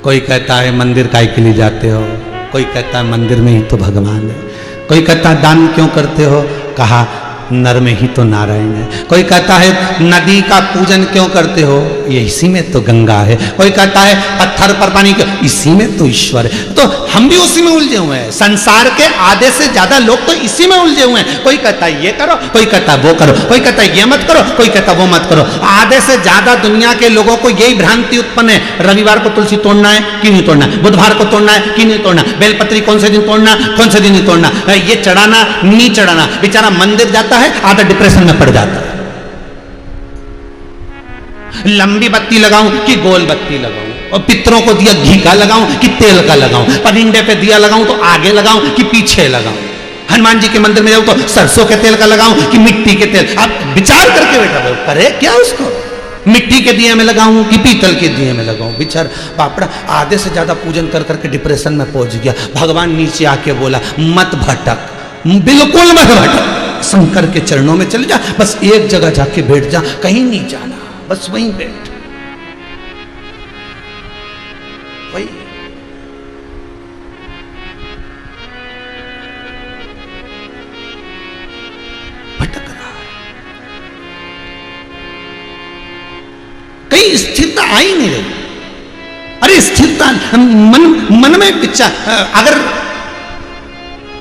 कोई कहता है मंदिर काहे के लिए जाते हो, कोई कहता है मंदिर में ही तो भगवान है, कोई कहता है दान क्यों करते हो, कहा नर में ही तो नारायण है, कोई कहता है नदी का पूजन क्यों करते हो, ये इसी में तो गंगा है, कोई कहता है पत्थर पर पानी क्यों, इसी में तो ईश्वर है। तो हम भी उसी में उलझे हुए हैं। संसार के आधे से ज्यादा लोग तो इसी में उलझे हुए हैं। कोई कहता है ये करो, कोई कहता है वो करो, कोई कहता है ये मत करो, कोई कहता है वो मत करो। आधे से ज्यादा दुनिया के लोगों को यही भ्रांति उत्पन्न है, रविवार को तुलसी तोड़ना है कि नहीं तोड़ना, बुधवार को तोड़ना है कि नहीं तोड़ना, बेलपत्री कौन से दिन तोड़ना, कौन से दिन नहीं तोड़ना, ये चढ़ाना नहीं चढ़ाना। बेचारा मंदिर जाता है, आधा डिप्रेशन में पड़ जाता है। लंबी बत्ती लगाऊं कि गोल बत्ती लगाऊं, और पितरों को दिया घी का लगाऊं कि तेल का लगाऊं, परिंदे पे दिया लगाऊं तो आगे लगाऊं कि पीछे लगाऊं, हनुमान जी के मंदिर में जाऊं तो सरसों के तेल का लगाऊं कि मिट्टी के तेल। आप विचार करके बैठा हो, करे क्या उसको, मिट्टी के दिए में लगाऊं कि पीतल के दिए में लगाऊं। बिचार बापड़ा आधे से ज्यादा पूजन कर करके डिप्रेशन में पहुंच गया। भगवान नीचे आके बोला मत भटक, बिल्कुल मत भटक, शंकर के चरणों में चले जा, बस एक जगह जाके बैठ जा, कहीं नहीं जाना, बस वहीं बैठ। वही भटक रहा है, कहीं स्थिरता आ ही नहीं रही। अरे स्थिरता मन में इच्छा, अगर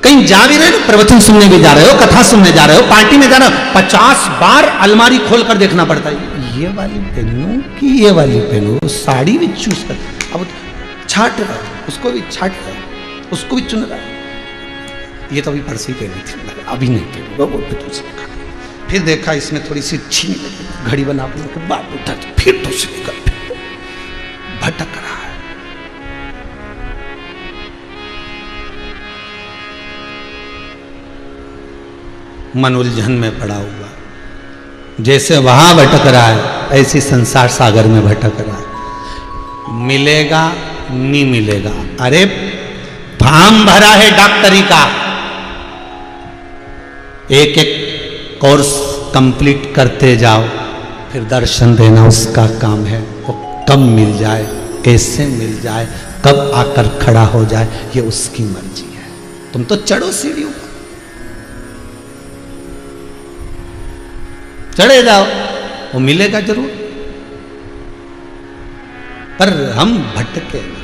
कहीं जा भी रहे हो, प्रवचन सुनने भी जा रहे हो, कथा सुनने जा रहे हो, पार्टी में जा रहे हो, 50 बार अलमारी खोलकर देखना पड़ता है, ये वाली पहनूं कि ये वाली पहनूं, साड़ी भी चूज कर, अब छाट रहा है, उसको भी छाट रहा है, उसको भी चुन रहा है, ये तो अभी परसी पहनी थी, अभी नहीं पहनूंगा वो तो। फिर देखा इसमें थोड़ी सी अच्छी नहीं लगी, घड़ी बना के बात उठा, फिर दूसरी कर, भटक रहा है। मन उलझन में पड़ा हुआ, जैसे वहां भटक रहा है ऐसे संसार सागर में भटक रहा है। मिलेगा नहीं मिलेगा, अरे फार्म भरा है डॉक्टरी का, एक एक कोर्स कंप्लीट करते जाओ, फिर दर्शन देना उसका काम है। वो कब मिल जाए, कैसे मिल जाए, कब आकर खड़ा हो जाए, ये उसकी मर्जी है। तुम तो चढ़ो सीढ़ियों, चढ़े जाओ, वो मिलेगा जरूर, पर हम भटके ना।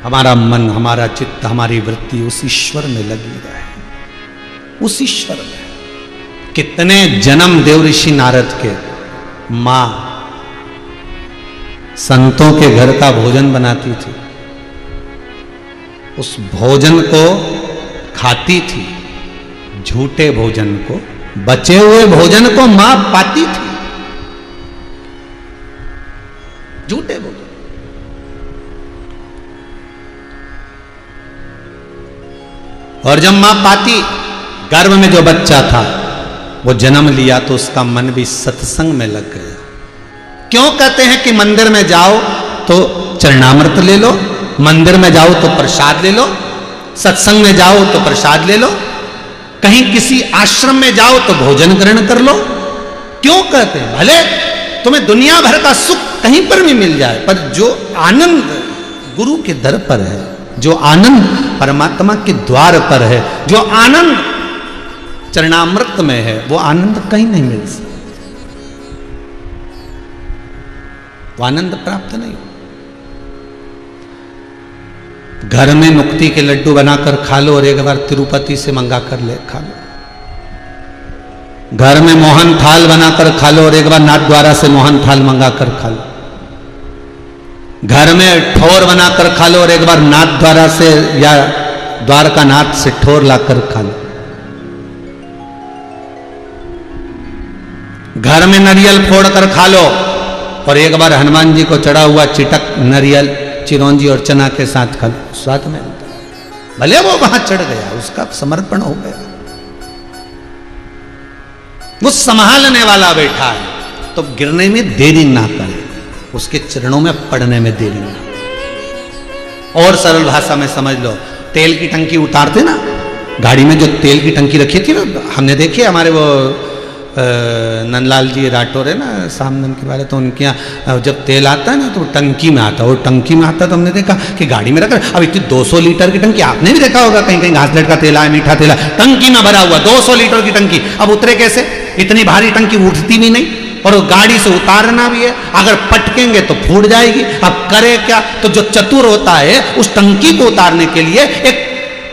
हमारा मन, हमारा चित्त, हमारी वृत्ति उस ईश्वर में लगी रहे, उस ईश्वर में। कितने जन्म देव ऋषि नारद के मां संतों के घर का भोजन बनाती थी, उस भोजन को खाती थी, झूठे भोजन को, बचे हुए भोजन को मां पाती थी, झूठे भोजन। और जब मां पाती, गर्भ में जो बच्चा था वो जन्म लिया तो उसका मन भी सत्संग में लग गया। क्यों कहते हैं कि मंदिर में जाओ तो चरणामृत ले लो, मंदिर में जाओ तो प्रसाद ले लो, सत्संग में जाओ तो प्रसाद ले लो, कहीं किसी आश्रम में जाओ तो भोजन ग्रहण कर लो। क्यों कहते हैं? भले तुम्हें दुनिया भर का सुख कहीं पर भी मिल जाए, पर जो आनंद गुरु के दर पर है, जो आनंद परमात्मा के द्वार पर है, जो आनंद चरणामृत में है, वो आनंद कहीं नहीं मिल सकता, वो आनंद प्राप्त नहीं हो। घर में मुक्ति के लड्डू बनाकर खा लो और एक बार तिरुपति से मंगा कर ले खा लो। घर में मोहन थाल बनाकर खा लो और एक बार नाथ द्वारा से मोहन थाल मंगा कर खा लो। घर में ठोर बनाकर खा लो और एक बार नाथ द्वारा से या द्वारका नाथ से ठोर लाकर खा लो। घर में नारियल फोड़ कर खा लो और एक बार हनुमान जी को चढ़ा हुआ चिटक नारियल, चिरौंजी और चना के साथ खा लो, स्वाद में भले वो वहां चढ़ गया, उसका समर्पण हो गया, वो संभालने वाला बैठा है, तो गिरने में देरी ना करे, उसके चरणों में पड़ने में देरी ना। और सरल भाषा में समझ लो, तेल की टंकी उतारते ना, गाड़ी में जो तेल की टंकी रखी थी ना, हमने देखी हमारे वो नंदलाल जी राठौर है ना सामने के वाले, तो उनके यहाँ जब तेल आता है ना तो टंकी में आता है, और टंकी में आता है तो हमने देखा कि गाड़ी में रखा। अब इतनी 200 लीटर की टंकी, आपने भी देखा होगा कहीं कहीं घासलेट का तेल आया, मीठा तेल आया, टंकी में भरा हुआ 200 लीटर की टंकी। अब उतरे कैसे? इतनी भारी टंकी उठती भी नहीं, और गाड़ी से उतारना भी है, अगर पटकेंगे तो फूट जाएगी। अब करे क्या? तो जो चतुर होता है उस टंकी को उतारने के लिए एक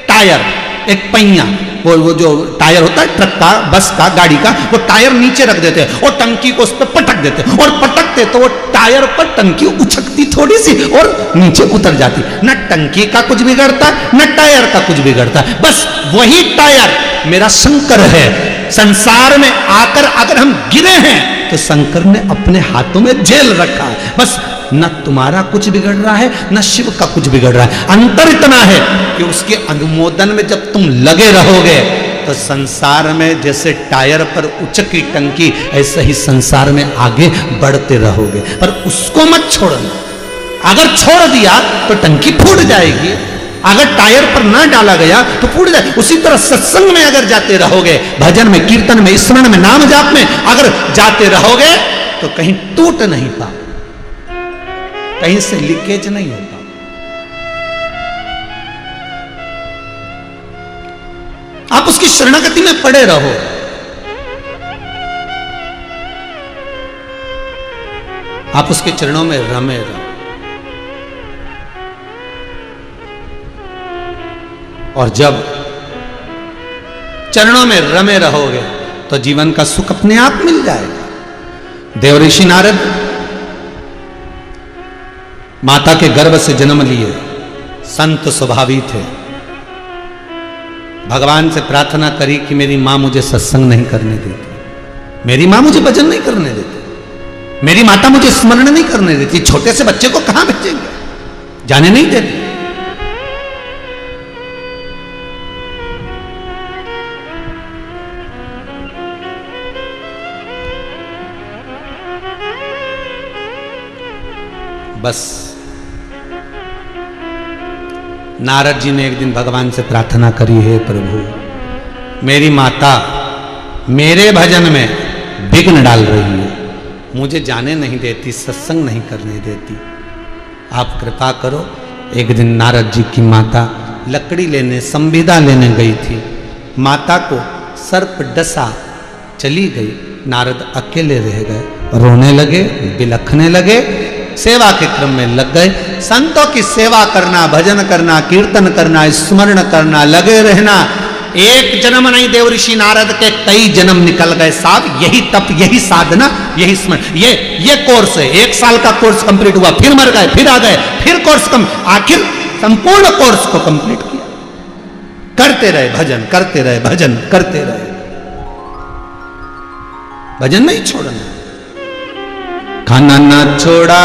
टायर, एक पहिया, वो जो टायर होता है ट्रक का, बस का, गाड़ी का, वो टायर नीचे रख देते हैं और टंकी को उस पर पटक देते हैं, और पटकते तो वो टायर पर टंकी उछकती थोड़ी सी और नीचे उतर जाती। न टंकी का कुछ बिगड़ता न टायर का कुछ बिगड़ता, बस वही टायर मेरा शंकर है। संसार में आकर अगर हम गिरे हैं तो शंकर ने अपने हाथों में जेल रखा है। बस न तुम्हारा कुछ बिगड़ रहा है न शिव का कुछ बिगड़ रहा है। अंतर इतना है कि उसके अनुमोदन में जब तुम लगे रहोगे तो संसार में जैसे टायर पर उचकी टंकी, ऐसे ही संसार में आगे बढ़ते रहोगे। पर उसको मत छोड़ना, अगर छोड़ दिया तो टंकी फूट जाएगी, अगर टायर पर ना डाला गया तो फूट जाए। उसी तरह सत्संग में अगर जाते रहोगे, भजन में, कीर्तन में, स्मरण में, नाम जाप में अगर जाते रहोगे तो कहीं टूट नहीं पाओ, कहीं से लीकेज नहीं होता। आप उसकी शरणागति में पड़े रहो। आप उसके चरणों में रमे रहो। और जब चरणों में रमे रहोगे तो जीवन का सुख अपने आप मिल जाएगा। देवऋषि नारद माता के गर्भ से जन्म लिए संत स्वभावी थे। भगवान से प्रार्थना करी कि मेरी मां मुझे सत्संग नहीं करने देती, मेरी मां मुझे भजन नहीं करने देती, मेरी माता मुझे स्मरण नहीं करने देती। छोटे से बच्चे को कहां भेजेंगे, जाने नहीं देती। बस नारद जी ने एक दिन भगवान से प्रार्थना करी, है प्रभु मेरी माता मेरे भजन में विघ्न डाल रही है, मुझे जाने नहीं देती, सत्संग नहीं करने देती, आप कृपा करो। एक दिन नारद जी की माता लकड़ी लेने, संविदा लेने गई थी, माता को सर्प डसा, चली गई। नारद अकेले रह गए, रोने लगे, बिलखने लगे, सेवा के क्रम में लग गए। संतों की सेवा करना, भजन करना, कीर्तन करना, स्मरण करना, लगे रहना। एक जन्म नहीं, देवऋषि नारद के कई जन्म निकल गए साहब। यही तप, यही साधना, यही स्मरण, ये कोर्स है। 1 साल का कोर्स कंप्लीट हुआ, फिर मर गए, फिर आ गए, फिर कोर्स आखिर संपूर्ण कोर्स को कंप्लीट किया। करते रहे भजन, करते रहे भजन, करते रहे भजन, नहीं छोड़ना। खाना ना छोड़ा,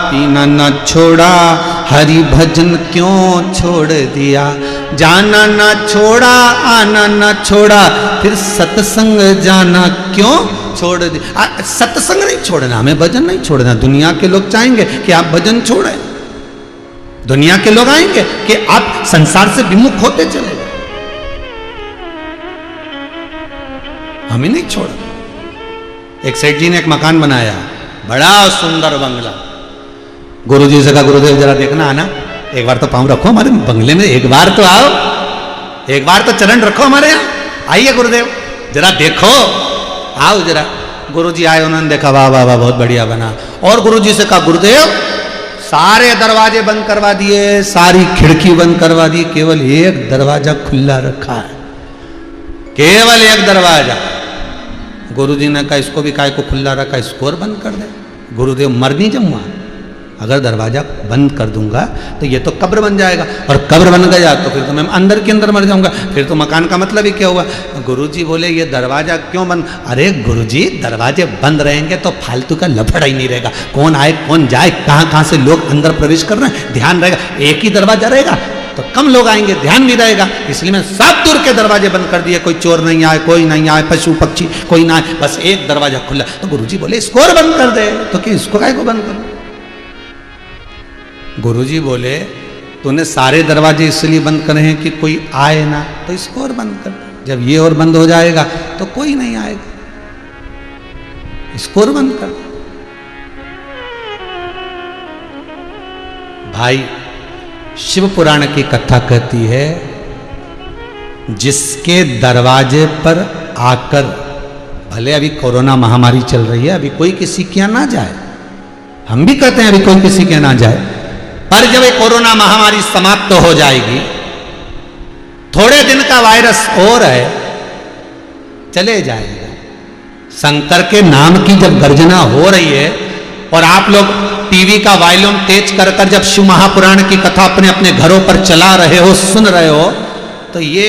पीना ना छोड़ा, हरि भजन क्यों छोड़ दिया। जाना ना छोड़ा, आना ना छोड़ा, फिर सत्संग जाना क्यों छोड़ दिया। सत्संग नहीं छोड़ना, हमें भजन नहीं छोड़ना। दुनिया के लोग चाहेंगे कि आप भजन छोड़ें, दुनिया के लोग आएंगे कि आप संसार से विमुख होते चले जाए, हमें नहीं छोड़ा। एक सेठ जी ने एक मकान बनाया, बड़ा सुंदर बंगला। गुरुजी से कहा, गुरुदेव जरा देखना आना, एक बार तो पांव रखो हमारे बंगले में, एक बार तो आओ, एक बार तो चरण रखो हमारे यहाँ, आइए गुरुदेव जरा देखो, आओ जरा। गुरुजी आए, उन्होंने देखा, वाह वाह वाह बहुत बढ़िया बना। और गुरुजी से कहा, गुरुदेव सारे दरवाजे बंद करवा दिए, सारी खिड़की बंद करवा दी, केवल एक दरवाजा खुला रखा है, केवल एक दरवाजा। गुरुजी ने कहा, इसको भी काय को खुला रखा, इसको और बंद कर दे। गुरुदेव, मर नहीं जाऊंगा, अगर दरवाजा बंद कर दूंगा तो ये तो कब्र बन जाएगा, और कब्र बन गया तो फिर तो मैं अंदर के अंदर मर जाऊंगा, फिर तो मकान का मतलब ही क्या हुआ। गुरुजी बोले, ये दरवाजा क्यों बंद। अरे गुरुजी, दरवाजे बंद रहेंगे तो फालतू का लफड़ा ही नहीं रहेगा, कौन आए कौन जाए, कहाँ कहाँ से लोग अंदर प्रवेश कर रहे हैं, ध्यान रहेगा। एक ही दरवाजा रहेगा तो कम लोग आएंगे, ध्यान भी रहेगा। इसलिए मैं सब दूर के दरवाजे बंद कर दिए, कोई चोर नहीं आए, कोई नहीं आए, पशु पक्षी कोई ना आए, बस एक दरवाजा खुला। तो गुरुजी बोले, इसको और बंद कर दे। तो क्या इसको काय को बंद करो। गुरुजी बोले, तूने सारे दरवाजे इसलिए बंद करे हैं कि कोई आए ना, तो इसको और बंद कर। जब ये और बंद हो जाएगा तो कोई नहीं आएगा, इसको और बंद कर। भाई शिव पुराण की कथा कहती है, जिसके दरवाजे पर आकर, भले अभी कोरोना महामारी चल रही है, अभी कोई किसी के यहाँ ना जाए, हम भी कहते हैं अभी कोई किसी के यहाँ ना जाए, पर जब ये कोरोना महामारी समाप्त हो जाएगी, थोड़े दिन का वायरस और है, चले जाएगा। शंकर के नाम की जब गर्जना हो रही है और आप लोग टीवी का वॉल्यूम तेज कर कर जब शिव महापुराण की कथा अपने अपने घरों पर चला रहे हो, सुन रहे हो, तो ये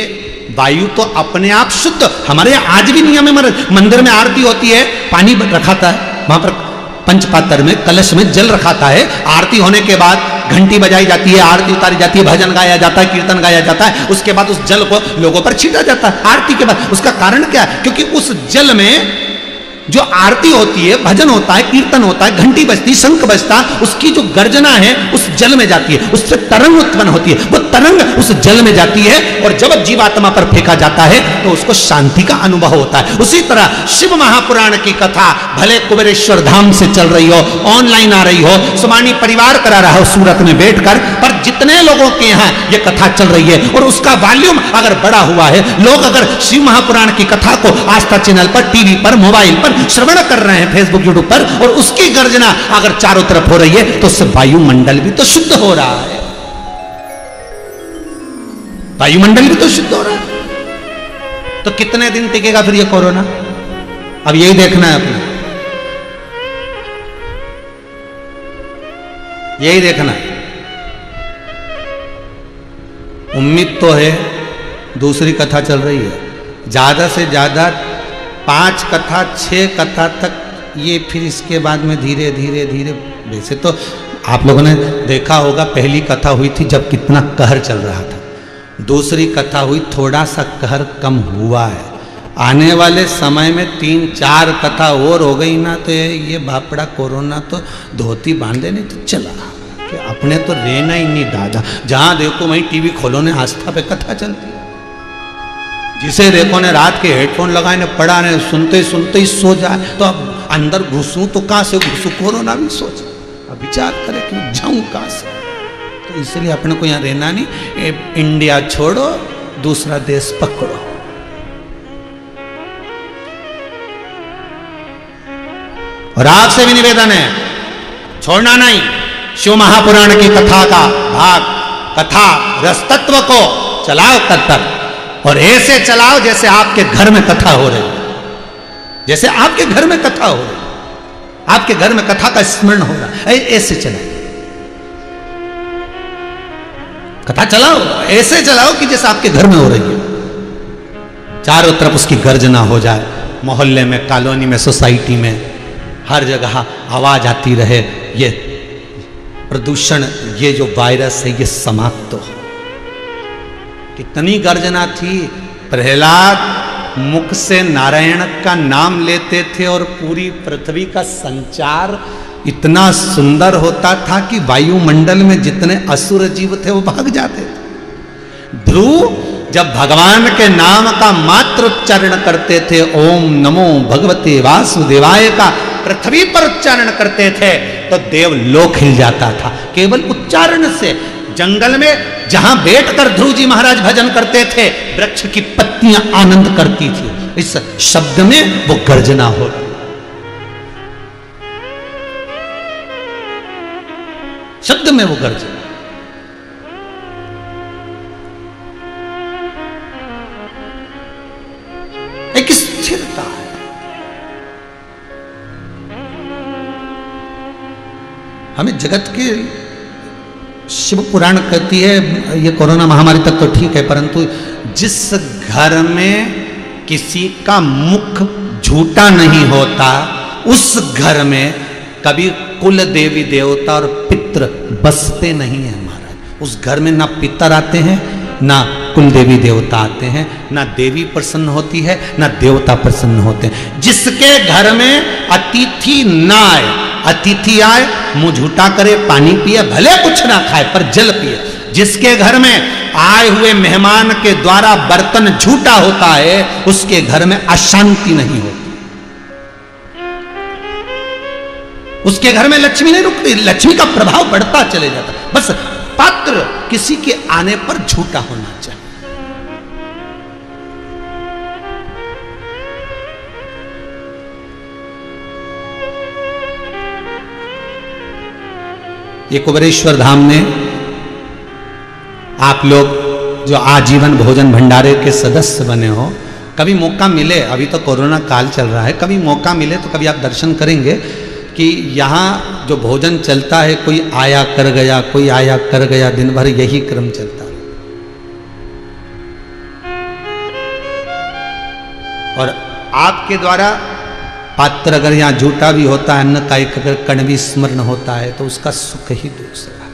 वायु तो अपने आप शुद्ध। हमारे आज भी नियम है, मंदिर में आरती होती है, पानी रखाता है वहां पर, पंचपात्र में कलश में जल रखाता है, आरती होने के बाद घंटी बजाई जाती है, आरती उतारी जाती है, भजन गाया जाता है, कीर्तन गाया जाता है, उसके बाद उस जल को लोगों पर छीटा जाता है आरती के बाद। उसका कारण क्या है? क्योंकि उस जल में जो आरती होती है, भजन होता है, कीर्तन होता है, घंटी बजती, शंख बजता, उसकी जो गर्जना है उस जल में जाती है, उससे तरंग उत्पन्न होती है, वो तरंग उस जल में जाती है और जब जीवात्मा पर फेंका जाता है तो उसको शांति का अनुभव होता है। उसी तरह शिव महापुराण की कथा भले कुबेरेश्वर धाम से चल रही हो, ऑनलाइन आ रही हो, सुमानी परिवार करा रहा हो सूरत में बैठकर, पर जितने लोगों के यहाँ ये कथा चल रही है और उसका वॉल्यूम अगर बड़ा हुआ है, लोग अगर शिव महापुराण की कथा को आस्था चैनल पर, टीवी पर, मोबाइल पर श्रवण कर रहे हैं, फेसबुक यूट्यूब पर, और उसकी गर्जना अगर चारों तरफ हो रही है, तो उससे वायुमंडल भी तो शुद्ध हो रहा है, वायुमंडल भी तो शुद्ध हो रहा है। तो कितने दिन टिकेगा फिर ये कोरोना? अब यही देखना है अपना, यही देखना है। उम्मीद तो है, दूसरी कथा चल रही है, ज्यादा से ज्यादा 5 कथा 6 कथा तक ये, फिर इसके बाद में धीरे धीरे धीरे, वैसे तो आप लोगों ने देखा होगा पहली कथा हुई थी जब कितना कहर चल रहा था, दूसरी कथा हुई थोड़ा सा कहर कम हुआ है, आने वाले समय में 3-4 कथा और हो गई ना तो ये बापड़ा कोरोना तो धोती बांधे नहीं तो चला, कि अपने तो रहना ही नहीं दादा। जहां देखो वहीं टीवी खोलो ने आस्था पे कथा चलती है, जिसे देखो ने रात के हेडफोन लगाए ने पड़ा ने सुनते सुनते ही सो जाए, तो अब अंदर घुसूं तो कहां से घुसूं, कोरोना भी सोच, अब विचार करे कि जाऊं कहां से। तो इसलिए अपने को यहां रहना नहीं, इंडिया छोड़ो दूसरा देश पकड़ो। और आपसे भी निवेदन है, छोड़ना नहीं शिव महापुराण की कथा का भाग, कथा रसतत्व को चलाओ तब तक, और ऐसे चलाओ जैसे आपके घर में कथा हो रही, जैसे आपके घर में कथा हो रही, आपके घर में कथा का स्मरण हो रहा है, ऐसे चलाओ, कथा चलाओ, ऐसे चलाओ कि जैसे आपके घर में हो रही है, चारों तरफ उसकी गर्जना हो जाए, मोहल्ले में, कॉलोनी में, सोसाइटी में, हर जगह आवाज आती रहे, ये प्रदूषण, ये जो वायरस है ये समाप्त हो। कितनी गर्जना थी, प्रहलाद मुख से नारायण का नाम लेते थे और पूरी पृथ्वी का संचार इतना सुंदर होता था कि वायुमंडल में जितने असुर जीव थे वो भाग जाते थे। ध्रुव जब भगवान के नाम का मात्र उच्चारण करते थे, ओम नमो भगवते वासुदेवाय का पृथ्वी पर उच्चारण करते थे, तो देवलोक हिल जाता था केवल उच्चारण से। जंगल में जहां बैठकर ध्रुव जी महाराज भजन करते थे, वृक्ष की पत्तियां आनंद करती थी, इस शब्द में वो गर्जना हो, शब्द में वो गर्जना। एक स्थिरता है। हमें जगत के शिव पुराण कहती है, ये कोरोना महामारी तक तो ठीक है, परंतु जिस घर में किसी का मुख झूठा नहीं होता, उस घर में कभी कुल देवी देवता और पितृ बसते नहीं है महाराज। उस घर में ना पितर आते हैं, ना कुल देवी देवता आते हैं, ना देवी प्रसन्न होती है, ना देवता प्रसन्न होते हैं। जिसके घर में अतिथि ना आए, अतिथि आए मुंह झूठा करे, पानी पिए, भले कुछ ना खाए पर जल पिए, जिसके घर में आए हुए मेहमान के द्वारा बर्तन झूठा होता है, उसके घर में अशांति नहीं होती, उसके घर में लक्ष्मी नहीं रुकती, लक्ष्मी का प्रभाव बढ़ता चले जाता। बस पात्र किसी के आने पर झूठा होना चाहिए। ये कुबेरेश्वर धाम में आप लोग जो आजीवन भोजन भंडारे के सदस्य बने हो, कभी मौका मिले, अभी तो कोरोना काल चल रहा है, कभी मौका मिले तो कभी आप दर्शन करेंगे कि यहाँ जो भोजन चलता है, कोई आया कर गया, कोई आया कर गया, दिन भर यही क्रम चलता है। और आपके द्वारा पात्र अगर यहाँ झूठा भी होता है, अन्न का एक अगर कण भी स्मरण होता है, तो उसका सुख ही दूसरा है,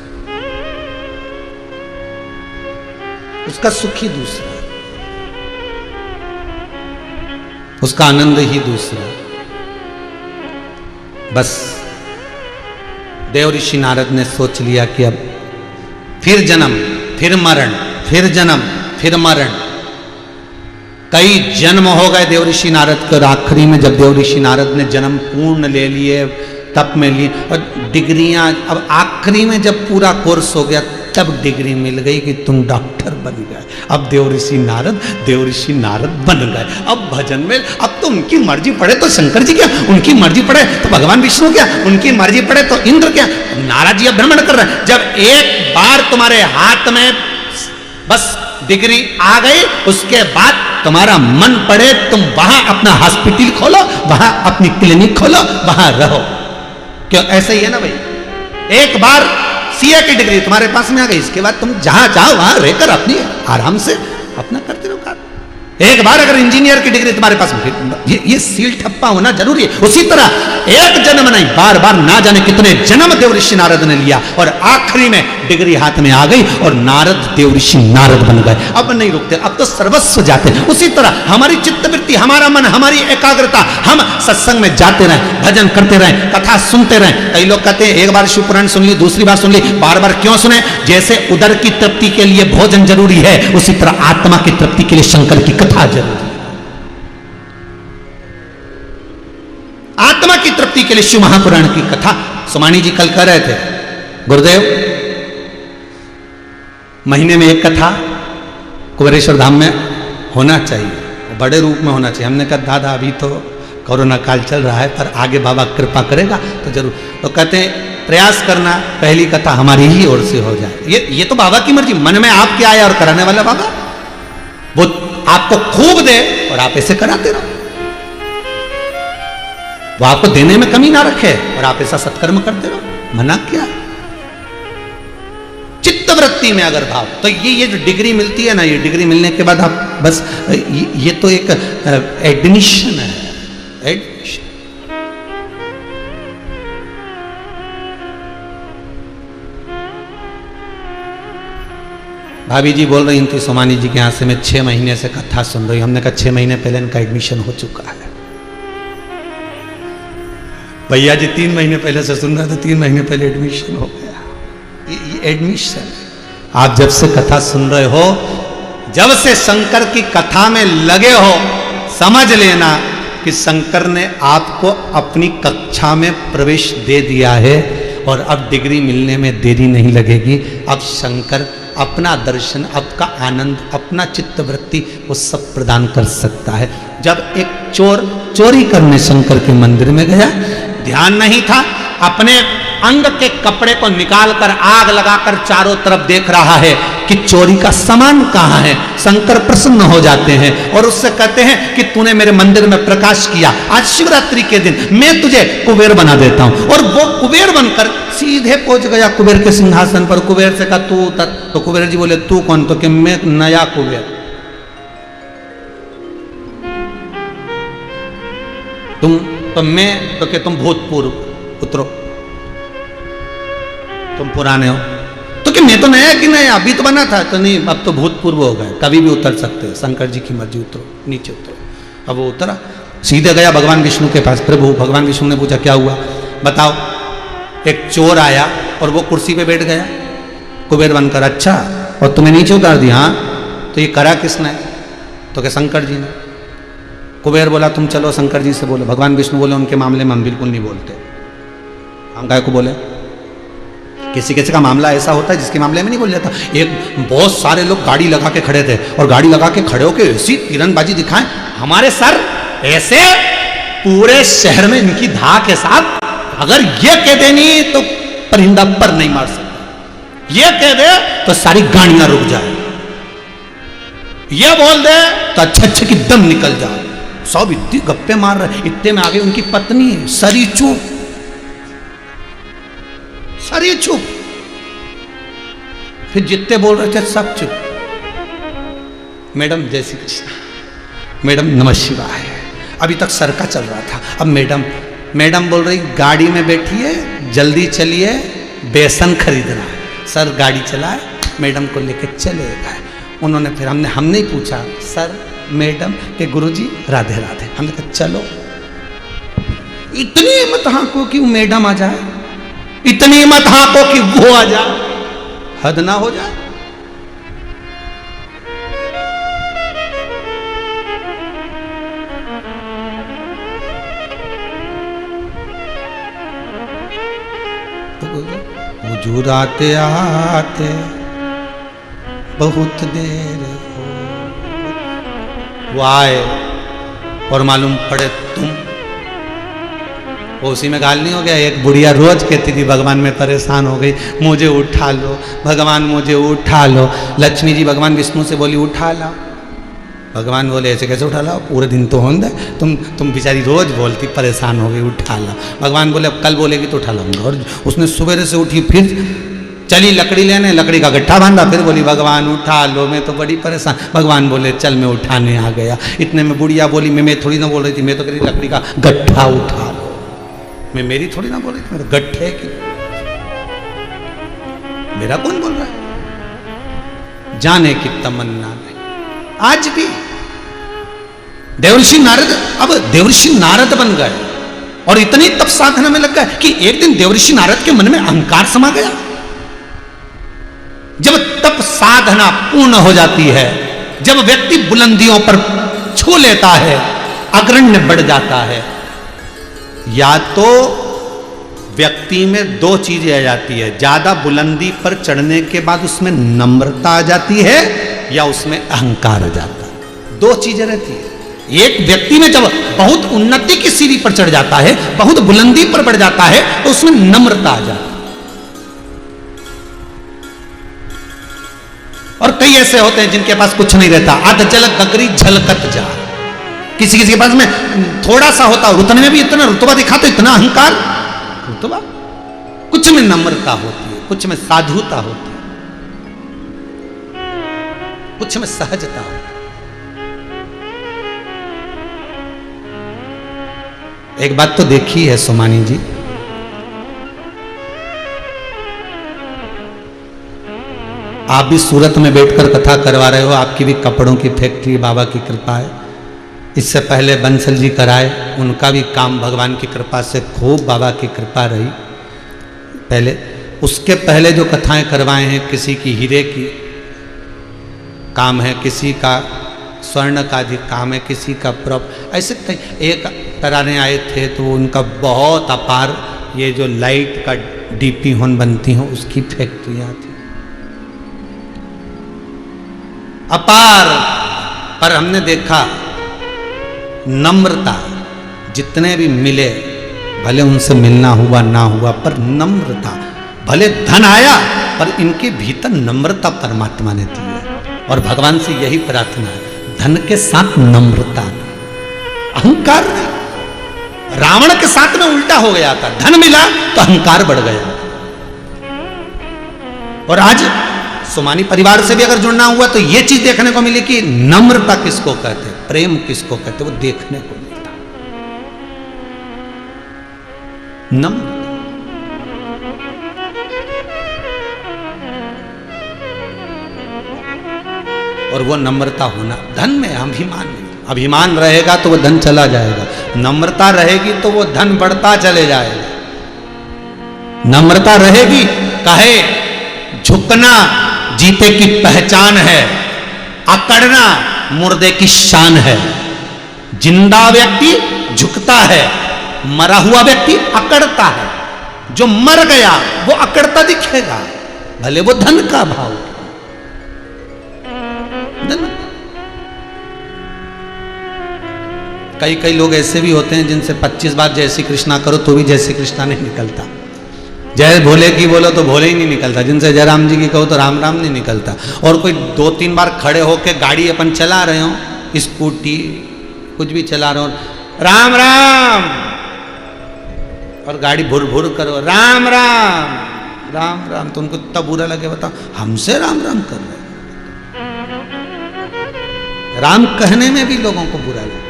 उसका सुख ही दूसरा है, उसका आनंद ही दूसरा है। बस देव ऋषि नारद ने सोच लिया कि अब फिर जन्म, फिर मरण, फिर जन्म, फिर मरण। कई जन्म हो गए देव ऋषि नारद के, और आखिरी में जब देव ऋषि नारद ने जन्म पूर्ण ले लिए, तप में लिए, और डिग्रियां, अब आखिरी में जब पूरा कोर्स हो गया तब डिग्री मिल गई कि तुम डॉक्टर बन गए। अब देव ऋषि नारद बन गए। अब भजन में अब तो उनकी मर्जी पड़े तो शंकर जी क्या, उनकी मर्जी पड़े तो भगवान विष्णु क्या, उनकी मर्जी पड़े तो इंद्र क्या। नारद जी अब भ्रमण कर रहे हैं। जब एक बार तुम्हारे हाथ में बस डिग्री आ गई, उसके बाद तुम्हारा मन पड़े तुम वहां अपना हॉस्पिटल खोलो, वहां अपनी क्लिनिक खोलो, वहां रहो। क्यों, ऐसे ही है ना भाई। एक बार सीए की डिग्री तुम्हारे पास में आ गई, इसके बाद तुम जहां चाहो वहां रहकर अपनी आराम से अपना करते रहो काम। एक बार अगर इंजीनियर की डिग्री तुम्हारे पास में, ये सील ठप्पा होना जरूरी है। उसी तरह एक जन्म नहीं, बार बार ना जाने कितने जन्म देव ऋषि नारद ने लिया, और आखिरी में डिग्री हाथ में आ गई और नारद देव ऋषि नारद बन गए। अब नहीं रुकते, अब तो सर्वस्व जाते। उसी तरह हमारी चित्तवृत्ति, हमारा मन, हमारी एकाग्रता, हम सत्संग में जाते रहें, भजन करते रहें, कथा सुनते रहें। कई लोग कहते हैं एक बार शिव पुराण सुन ली, दूसरी बार सुन ली, बार बार क्यों सुने? जैसे उदर की तृप्ति के लिए भोजन जरूरी है, उसी तरह आत्मा की तृप्ति के लिए शंकर की कथा जरूरी है। आत्मा की तृप्ति के लिए शिव महापुराण की कथा। सुमानी जी कल कह रहे थे, गुरुदेव महीने में एक कथा कुबेरेश्वर धाम में होना चाहिए, बड़े रूप में होना चाहिए। हमने कहा दादा अभी तो कोरोना काल चल रहा है, पर आगे बाबा कृपा करेगा तो जरूर। तो कहते हैं प्रयास करना पहली कथा हमारी ही ओर से हो जाए। ये तो बाबा की मर्जी, मन में आप क्या आया और कराने वाला बाबा, वो आपको खूब दे और आप ऐसे कराते रहो। वो आपको देने में कमी ना रखे और आप ऐसा सत्कर्म करते रहो, मना क्या। चित्तवृत्ति में अगर भाव, तो ये जो डिग्री मिलती है ना, ये डिग्री मिलने के बाद आप बस ये तो एक एडमिशन है, एडमिशन। भाभी जी बोल रही थी सोमानी जी के यहाँ से, मैं 6 महीने से कथा सुन रही हूँ। हमने कहा 6 महीने पहले इनका एडमिशन हो चुका है। भैया जी 3 महीने पहले से सुन रहे थे, 3 महीने पहले एडमिशन हो गया। ये एडमिशन, आप जब से कथा सुन रहे हो, जब से शंकर की कथा में लगे हो, समझ लेना कि शंकर ने आपको अपनी कक्षा में प्रवेश दे दिया है और अब डिग्री मिलने में देरी नहीं लगेगी। अब शंकर अपना दर्शन, आपका आनंद, अपना चित्तवृत्ति वो सब प्रदान कर सकता है। जब एक चोर चोरी करने शंकर के मंदिर में गया, ध्यान नहीं था, अपने अंग के कपड़े को निकालकर आग लगाकर चारों तरफ देख रहा है कि चोरी का सामान कहाँ है। शंकर प्रसन्न हो जाते हैं और उससे कहते हैं कि तूने मेरे मंदिर में प्रकाश किया, आज शिवरात्रि के दिन मैं तुझे कुबेर बना देता हूं। और वो कुबेर बनकर सीधे पहुंच गया कुबेर के सिंहासन पर। कुबेर से कहा तू उतर, तो कुबेर जी बोले तू कौन? तो कि मैं नया कुबेर। तुम तो मैं तो कि तुम भूतपूर्व उतरो, तुम पुराने हो। तो कि मैं तो नया कि नया, अभी तो बना था। तो नहीं, अब तो भूतपूर्व हो गए, कभी भी उतर सकते हो, शंकर जी की मर्जी, उतरो, नीचे उतरो। अब वो उतरा, सीधे गया भगवान विष्णु के पास। प्रभु, भगवान विष्णु ने पूछा क्या हुआ बताओ। एक चोर आया और वो कुर्सी पे बैठ गया कुबेर बनकर, अच्छा और तुम्हें नीचे उतार दिया? हाँ। तो ये करा किसने? तो क्या शंकर जी ने। कुबेर बोला तुम चलो शंकर जी से बोलो। भगवान विष्णु बोले उनके मामले में हम बिल्कुल नहीं बोलते। हम काहे को बोले? किसी किसी का मामला ऐसा होता है जिसके मामले में नहीं बोल जाता। एक बहुत सारे लोग गाड़ी लगा के खड़े थे और गाड़ी लगा के खड़े होके ऐसी तीरंदाजी दिखाएं, हमारे सर ऐसे पूरे शहर में इनकी धाक के साथ, अगर ये कह देनी तो परिंदा पर नहीं मार सकता, ये कह दे तो सारी गाड़ियां रुक जाए, ये बोल दे तो अच्छे अच्छे की दम निकल जाए। सब इतनी गप्पे मार रहे, इतने में आगे उनकी पत्नी है, सरी चुप, सरी चुप। फिर जितने बोल रहे थे सब चुप। मैडम जय श्री कृष्ण, मैडम नमः शिवाय। अभी तक सर का चल रहा था, अब मैडम बोल रही गाड़ी में बैठिए, जल्दी चलिए, बेसन खरीदना है। सर गाड़ी चलाए, मैडम को लेकर चले गए। उन्होंने फिर हमने ही पूछा, सर मैडम के गुरुजी राधे राधे। हमने कहा चलो। इतनी हिम्मत हाँको कि वो मैडम आ जाए, इतनी हिम्मत हाँको कि वो आ जाए, हद ना हो जाए। हुजूर आते आते बहुत देर हो, वो आए और मालूम पड़े तुम। वो उसी में गाल नहीं हो गया। एक बुढ़िया रोज कहती थी भगवान मैं परेशान हो गई, मुझे उठा लो भगवान, मुझे उठा लो। लक्ष्मी जी भगवान विष्णु से बोली उठा लाओ। भगवान बोले ऐसे कैसे उठा लाओ, पूरे दिन तो होंगे, तुम बेचारी रोज बोलती परेशान हो गई, उठा लाओ। भगवान बोले अब कल बोलेगी तो उठा लाऊंगा। और उसने सुबह से उठी, फिर चली लकड़ी लेने, लकड़ी का गट्ठा बांधा, फिर बोली भगवान उठा लो, मैं तो बड़ी परेशान। भगवान बोले चल मैं उठाने आ गया। इतने में बुढ़िया बोली मैं थोड़ी ना बोल रही थी, मैं तो कह रही लकड़ी का गट्ठा उठा लो, मैं मेरी थोड़ी ना बोल रही थी, मेरे गट्ठे की। मेरा कौन बोल रहा है? जाने की तमन्ना नहीं। आज भी देवर्षि नारद, अब देवर्षि नारद बन गए और इतनी तप साधना में लग गए कि एक दिन देवर्षि नारद के मन में अहंकार समा गया। जब तप साधना पूर्ण हो जाती है, जब व्यक्ति बुलंदियों पर छू लेता है, अग्रण्य बढ़ जाता है, या तो व्यक्ति में दो चीजें आ जाती है। ज्यादा बुलंदी पर चढ़ने के बाद उसमें नम्रता आ जाती है या उसमें अहंकार आ जाता है। दो चीजें रहती है। एक व्यक्ति में जब बहुत उन्नति की सीढ़ी पर चढ़ जाता है, बहुत बुलंदी पर बढ़ जाता है, तो उसमें नम्रता आ जाती है। और कई ऐसे होते हैं जिनके पास कुछ नहीं रहता, आध झलक गगरी झलकत जा। किसी किसी के पास में थोड़ा सा होता और उतने में भी इतना रुतबा दिखा, तो इतना अहंकार, रुतबा। कुछ में नम्रता होती है, कुछ में साधुता होती है, कुछ में सहजता होती है। एक बात तो देखी है सोमानी जी, आप भी सूरत में बैठकर कथा करवा रहे हो, आपकी भी कपड़ों की फैक्ट्री, बाबा की कृपा है। इससे पहले बंसल जी कराए, उनका भी काम भगवान की कृपा से खूब बाबा की कृपा रही। पहले उसके पहले जो कथाएं करवाए हैं, किसी की हीरे की काम है, किसी का स्वर्ण का जी काम है, किसी का प्रॉप, ऐसे कई एक कराने आए थे तो उनका बहुत अपार, ये जो लाइट का डीपी होन बनती हो उसकी फैक्ट्रियां थी, अपार। पर हमने देखा नम्रता, जितने भी मिले, भले उनसे मिलना हुआ ना हुआ, पर नम्रता, भले धन आया पर इनके भीतर नम्रता परमात्मा ने दी है। और भगवान से यही प्रार्थना है, धन के साथ नम्रता, अहंकार नहीं। रावण के साथ में उल्टा हो गया था, धन मिला तो अहंकार बढ़ गया। और आज सोमानी परिवार से भी अगर जुड़ना हुआ तो ये चीज देखने को मिली कि नम्रता किसको कहते, प्रेम किसको कहते, वो देखने को मिलता। नम्र, और वो नम्रता होना, धन में अभिमान नहीं। अभिमान रहेगा तो वो धन चला जाएगा, नम्रता रहेगी तो वो धन बढ़ता चले जाएगा। नम्रता रहेगी, कहे झुकना जीते की पहचान है, अकड़ना मुर्दे की शान है। जिंदा व्यक्ति झुकता है, मरा हुआ व्यक्ति अकड़ता है। जो मर गया वो अकड़ता दिखेगा, भले वो धन का भाव। कई कई लोग ऐसे भी होते हैं जिनसे 25 बार जय श्री कृष्णा करो तो भी जय श्री कृष्णा नहीं निकलता। जय भोले की बोलो तो भोले ही नहीं निकलता। जिनसे जय राम जी की कहो तो राम राम नहीं निकलता। और कोई 2-3 बार खड़े होके गाड़ी अपन चला रहे हो, स्कूटी कुछ भी चला रहे हो, राम राम, और गाड़ी भुर भुर करो राम राम राम राम, तो उनको इतना बुरा लगे, बताओ हमसे राम राम कर रहे। राम कहने में भी लोगों को बुरा लगे।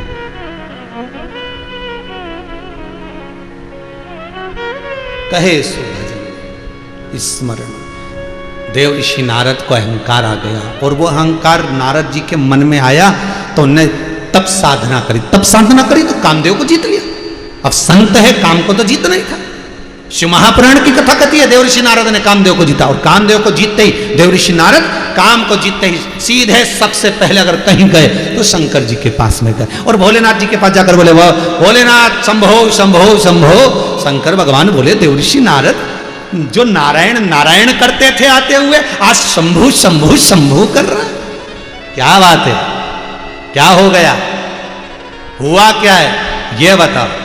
कहे सो भजन स्मरण। देव ऋषि नारद को अहंकार आ गया, और वो अहंकार नारद जी के मन में आया तो उन्होंने तब साधना करी। तब साधना करी तो कामदेव को जीत लिया। अब संत है, काम को तो जीतना ही था। शिव महापुराण की कथा कहती है देव ऋषि नारद ने कामदेव को जीता, और कामदेव को जीतते ही देव ऋषि नारद काम को जीतते ही सीधे सबसे पहले अगर कहीं गए तो शंकर जी के पास में गए, और भोलेनाथ जी के पास जाकर बोले वह भोलेनाथ शंभो शंभो शंभो। शंकर भगवान बोले देव ऋषि नारद, जो नारायण नारायण करते थे आते हुए, आज शंभु शंभु शंभु कर रहा। क्या बात है, क्या हो गया, हुआ क्या है ये बताओ।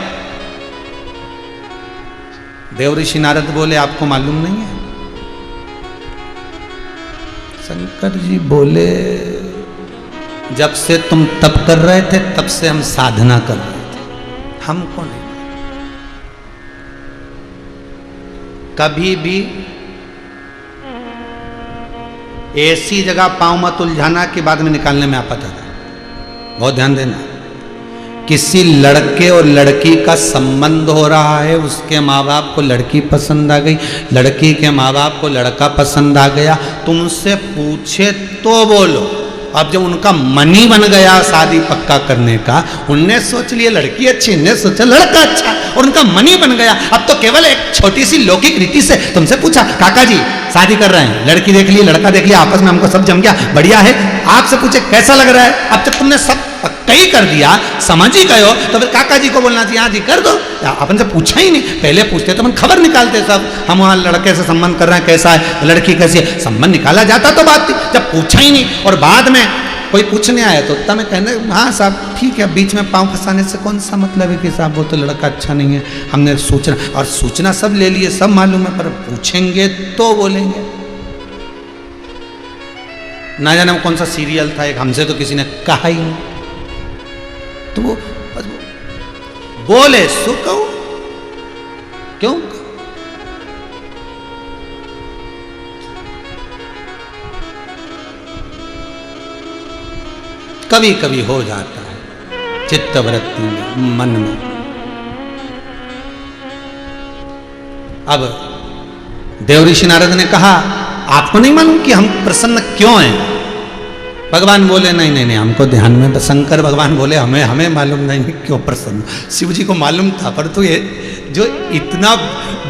देव ऋषि नारद बोले आपको मालूम नहीं है। शंकर जी बोले जब से तुम तप कर रहे थे तब से हम साधना कर रहे थे, हमको नहीं। कभी भी ऐसी जगह पांव मत उलझाना कि बाद में निकालने में आपत्ति आता है। बहुत ध्यान देना। किसी लड़के और लड़की का संबंध हो रहा है, उसके माँ बाप को लड़की पसंद आ गई, लड़की के माँ बाप को लड़का पसंद आ गया, तुमसे पूछे तो बोलो। अब जब उनका मन ही बन गया शादी पक्का करने का, उनने सोच लिया लड़की अच्छी, उनने सोचा लड़का अच्छा, और उनका मन ही बन गया। अब तो केवल एक छोटी सी लौकिक रीति से तुमसे पूछा काका जी शादी कर रहे हैं, लड़की देख ली लड़का देख लिया, आपस में हमको सब जम गया, बढ़िया है। आपसे पूछे कैसा लग रहा है, अब जब तुमने सब पक्का ही कर दिया, समझ ही गए हो, तो फिर काका जी को बोलना चाहिए हाँ जी कर दो। अपन से पूछा ही नहीं, पहले पूछते तो अपन खबर निकालते सब, हम वहाँ लड़के से संबंध कर रहे हैं, कैसा है लड़की कैसी है, संबंध निकाला जाता तो बात थी। जब पूछा ही नहीं और बाद में कोई पूछने आया तो तब मैं कहने हाँ साहब ठीक है, बीच में पाँव फंसाने से कौन सा मतलब है कि साहब वो तो लड़का अच्छा नहीं है, हमने सूचना और सूचना सब ले लिए, सब मालूम है, पर पूछेंगे तो बोलेंगे। ना जाने वो कौन सा सीरियल था एक, हमसे तो किसी ने कहा ही नहीं, तो वो बोले सो कहो, क्यों कभी कभी हो जाता है चित्तवृत्ति में, मन में। अब देव ऋषि नारद ने कहा आपको नहीं मालूम कि हम प्रसन्न क्यों हैं? भगवान बोले नहीं नहीं नहीं हमको ध्यान में। शंकर भगवान बोले हमें हमें मालूम नहीं क्यों प्रसन्न। शिव जी को मालूम था, पर तो ये जो इतना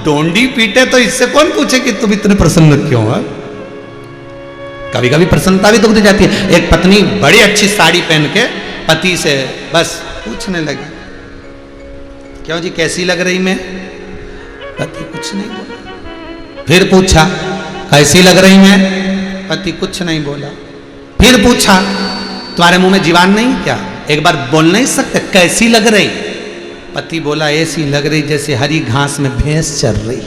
डोंडी पीटे तो इससे कौन पूछे कि तुम इतने प्रसन्न क्यों है? कभी कभी प्रसन्नता भी दुख दे जाती है। एक पत्नी बड़ी अच्छी साड़ी पहन के पति से बस पूछने लगी क्यों जी कैसी लग रही मैं? पति कुछ नहीं बोला। फिर पूछा कैसी लग रही मैं? पति कुछ नहीं बोला। फिर पूछा तुम्हारे मुंह में जीवान नहीं क्या, एक बार बोल नहीं सकते कैसी लग रही? पति बोला ऐसी लग रही जैसे हरी घास में भैंस चल रही।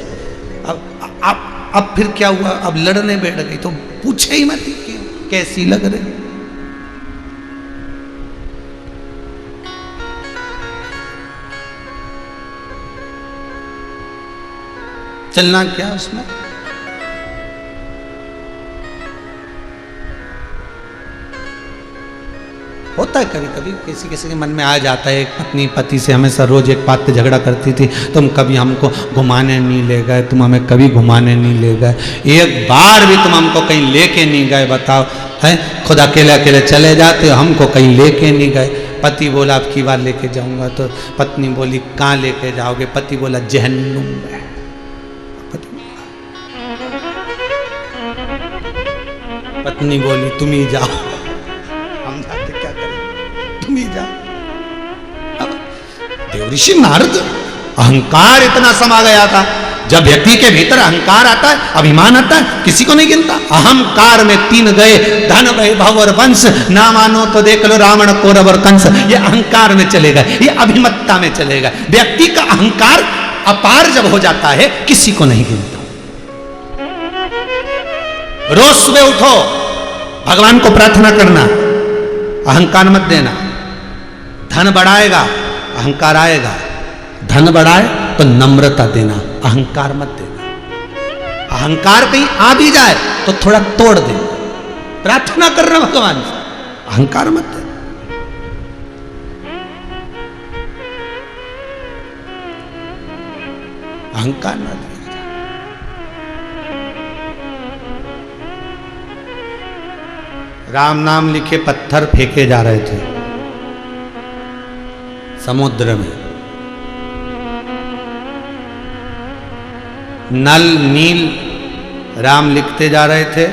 अब फिर क्या हुआ? अब लड़ने बैठ गई तो पूछे ही मत क्यों कैसी लग रही। चलना क्या उसमें? होता है कभी कभी किसी किसी के मन में आ जाता है। एक पत्नी पति से हमेशा रोज एक बात पे झगड़ा करती थी, तुम कभी हमको घुमाने नहीं ले गए, तुम हमें कभी घुमाने नहीं ले गए, एक बार भी तुम हमको कहीं लेके नहीं गए, बताओ है खुद अकेले अकेले चले जाते हो, हमको कहीं लेके नहीं गए। पति बोला अब की बार लेके जाऊंगा, तो पत्नी बोली कहाँ लेके जाओगे? पति बोला जहन्नुम में। पत्नी बोली तुम ही जाओ, हम जाके क्या करें, तुम ही जाओ। अब देवऋषि नारद, अहंकार इतना समा गया था। जब व्यक्ति के भीतर अहंकार आता है, अभिमान आता है, किसी को नहीं गिनता। अहंकार में 3 गए, धन वैभव और वंश, ना मानो तो देख लो रावण कौरव और कंस। ये अहंकार में चलेगा, ये अभिमत्ता में चलेगा। व्यक्ति का अहंकार अपार जब हो जाता है, किसी को नहीं गिनता। रोज सुबह उठो, भगवान को प्रार्थना करना, अहंकार मत देना। धन बढ़ाएगा, अहंकार आएगा। धन बढ़ाए तो नम्रता देना, अहंकार मत देना। अहंकार कहीं आ भी जाए तो थोड़ा तोड़ दे, प्रार्थना कर रहा भगवान से, अहंकार मत देना। अहंकार मत देना। राम नाम लिखे पत्थर फेंके जा रहे थे समुद्र में। नल नील राम लिखते जा रहे थे,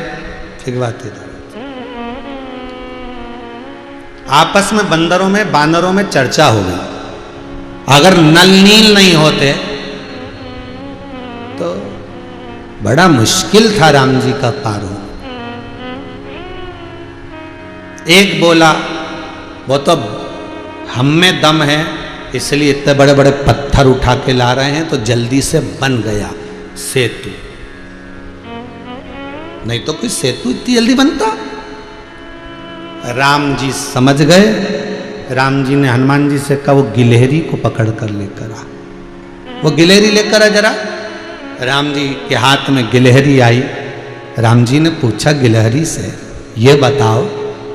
फिगवाते जा रहे थे। आपस में बंदरों में, बानरों में चर्चा हो गई, अगर नल नील नहीं होते तो बड़ा मुश्किल था राम जी का पार होना। एक बोला वो तो हम में दम है इसलिए इतने बड़े बड़े पत्थर उठा के ला रहे हैं, तो जल्दी से बन गया सेतु, नहीं तो कोई सेतु इतनी जल्दी बनता। राम जी समझ गए। राम जी ने हनुमान जी से कहा वो गिलहरी को पकड़ कर लेकर आ। वो गिलहरी लेकर आ जरा। राम जी के हाथ में गिलहरी आई। राम जी ने पूछा गिलहरी से, ये बताओ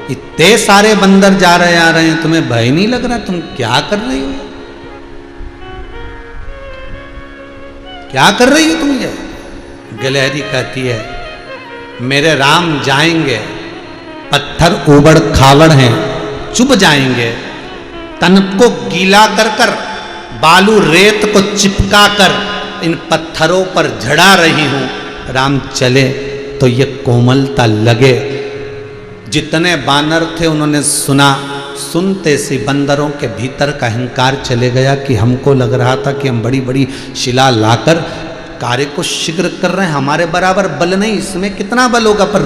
इतने सारे बंदर जा रहे आ रहे हैं, तुम्हें भय नहीं लग रहा? तुम क्या कर रही हो? क्या कर रही हो तुम ये? गिलहरी कहती है मेरे राम जाएंगे, पत्थर उबड़ खावड़ हैं, चुभ जाएंगे, तन को गीला कर कर बालू रेत को चिपका कर इन पत्थरों पर झड़ा रही हूं। राम चले तो ये कोमलता लगे। जितने बानर थे उन्होंने सुना। सुनते सी बंदरों के भीतर का अहंकार चले गया कि हमको लग रहा था कि हम बड़ी बड़ी शिला लाकर कार्य को शीघ्र कर रहे हैं, हमारे बराबर बल नहीं, इसमें कितना बल होगा, पर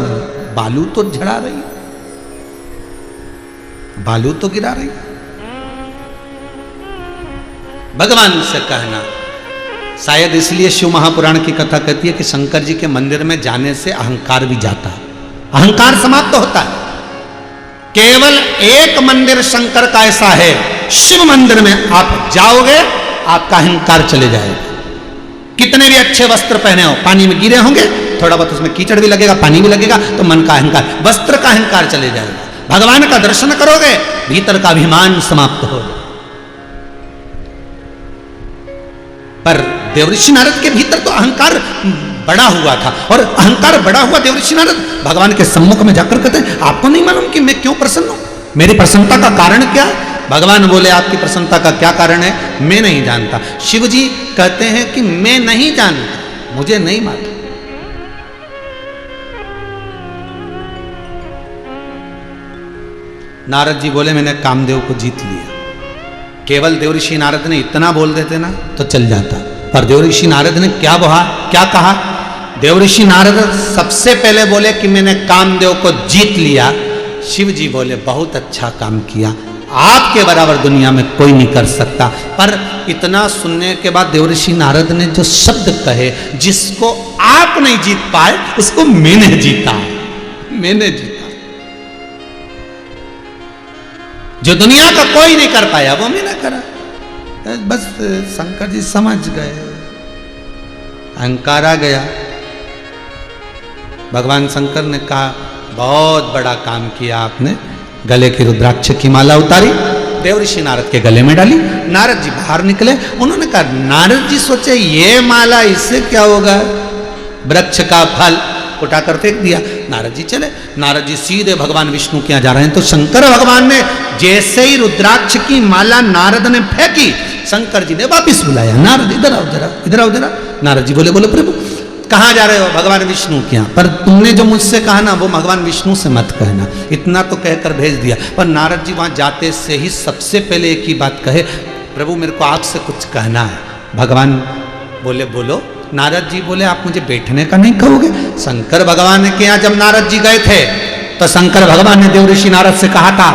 बालू तो झड़ा रही, बालू तो गिरा रही। भगवान से कहना, शायद इसलिए शिव महापुराण की कथा कहती है कि शंकर जी के मंदिर में जाने से अहंकार भी जाता है, अहंकार समाप्त तो होता है। केवल एक मंदिर शंकर का ऐसा है, शिव मंदिर में आप जाओगे आपका अहंकार चले जाएगा। कितने भी अच्छे वस्त्र पहने हो, पानी में गिरे होंगे, थोड़ा बहुत उसमें कीचड़ भी लगेगा, पानी भी लगेगा, तो मन का अहंकार, वस्त्र का अहंकार चले जाएगा। भगवान का दर्शन करोगे, भीतर का अभिमान समाप्त हो। पर देवऋषि नारद के भीतर तो अहंकार बड़ा हुआ था, और अहंकार बड़ा हुआ देवऋषि नारद भगवान के सम्मुख में जाकर कहते हैं आपको नहीं मालूम कि मैं क्यों प्रसन्न हूं? मेरी प्रसन्नता का कारण क्या है? भगवान बोले आपकी प्रसन्नता का क्या कारण है? मैं नहीं जानता। शिव जी कहते हैं कि मैं नहीं जानता, मुझे नहीं मालूम। नारद जी बोले मैंने कामदेव को जीत लिया। केवल देवऋषि नारद ने इतना बोल देते ना तो चल जाता, पर देवऋषि नारद ने क्या कहा? देवऋषि नारद सबसे पहले बोले कि मैंने कामदेव को जीत लिया। शिव जी बोले बहुत अच्छा काम किया, आपके बराबर दुनिया में कोई नहीं कर सकता। पर इतना सुनने के बाद देवऋषि नारद ने जो शब्द कहे, जिसको आप नहीं जीत पाए उसको मैंने जीता, मैंने जीता। जो दुनिया का कोई नहीं कर पाया वो मैंने करा। बस शंकर जी समझ गए, अहंकार आ गया। भगवान शंकर ने कहा बहुत बड़ा काम किया आपने, गले की रुद्राक्ष की माला उतारी, देवऋषि नारद के गले में डाली। नारद जी बाहर निकले, उन्होंने कहा नारद जी सोचे ये माला इससे क्या होगा, वृक्ष का फल, उठाकर फेंक दिया। नारद जी चले। नारद जी सीधे भगवान विष्णु के यहाँ जा रहे हैं, तो शंकर भगवान ने जैसे ही रुद्राक्ष की माला नारद ने फेंकी, शंकर जी ने वापिस बुलाया, नारद इधर आओ जरा, इधर आओ जरा। नारद जी बोले प्रभु कहाँ जा रहे हो? भगवान विष्णु के यहाँ। पर तुमने जो मुझसे कहा ना वो भगवान विष्णु से मत कहना, इतना तो कहकर भेज दिया। पर नारद जी वहाँ जाते से ही सबसे पहले एक ही बात कहे, प्रभु मेरे को आपसे कुछ कहना है। भगवान बोले बोलो। नारद जी बोले आप मुझे बैठने का नहीं कहोगे? शंकर भगवान के यहाँ जब नारद जी गए थे तो शंकर भगवान ने देव ऋषि नारद से कहा था